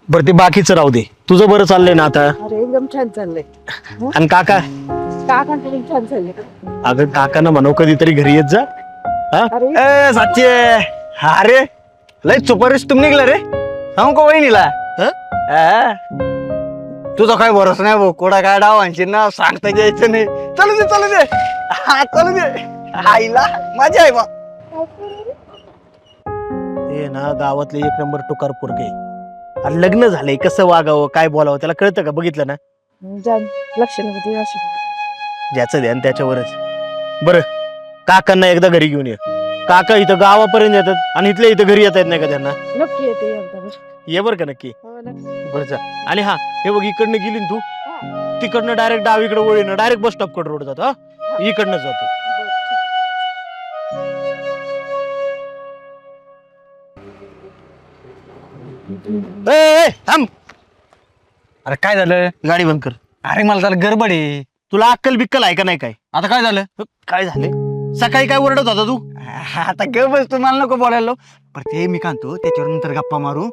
बरं ते बाकीचं राहू दे, तुझं बरं चाललंय ना आता? अरे एकदम छान चाललंय. आणि काका? काका पण छान चाललंय. अगं काकांना म्हणव कधीतरी घरी येत जा. हा? अरे ए साचे, अरे लय सुपरस्टार तुम निघला रे. सांगू का वहिनीला? हा? तुझा काय भरोसा नाही भाऊ, कोडा काय डाव आणशील ना सांगता घ्यायचं नाही. चालू दे चालू दे, हा चालू दे. आईला मजा आहे बा. हे ना गावातले एक नंबर टुकार पोरगे. आणि लग्न झालंय, कसं वागावं काय बोलावं त्याला कळतं का? बघितलं ना, जाम लक्ष नव्हती अशी. ज्याचं ध्यान त्याच्यावरच. बरं काकांना एकदा घरी घेऊन ये. काका इथं गावापर्यंत येतात आणि इथल्या इथं घरी येता येत नाही का त्यांना? नक्की येते एकदा बरं. ये बरं का नक्की. हो, नक्की. बरं जा. आणि हा हे बघ, इकडनं गेली ना तू, तिकडनं डायरेक्ट डावीकडे वळीनं डायरेक्ट बस स्टॉप कडे रोड जातो. हा इकडनं जातो. बरं, ठीक. ए थांब, अरे काय झालं? गाडी बंद कर. अरे मला जरा गडबड आहे. तुला अक्कल बिक्कल आहे का नाही? काय आता काय झालं? काय झाले? सकाळी काय ओरडत होता तू? आता ग बस, तू मला नको बोलायला. पण ते मी कांतो त्याच्यावर नंतर गप्पा मारू.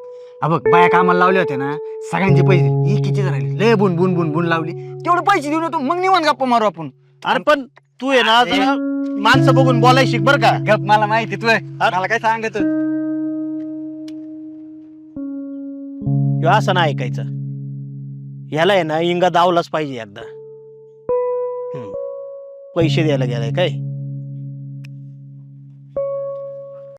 हा बघ, बाया कामाला लावले होते ना, सगळ्यांचे पैसे एकीचे राहिले. लय बुन बुन बुन बुन लावली, तेवढे पैसे देऊन येतो, मग निवांत गप्पा मारू आपण. अरे पण तू आहे ना, तुला माणसं बघून बोलायला शिक बरं का. गप, मला माहिती तू आहे. मला काय सांगत. ह्यो असं नाही ऐकायचं. ह्याला आहे ना इंगा दावलाच पाहिजे एकदा. पैसे द्यायला गेलाय काय?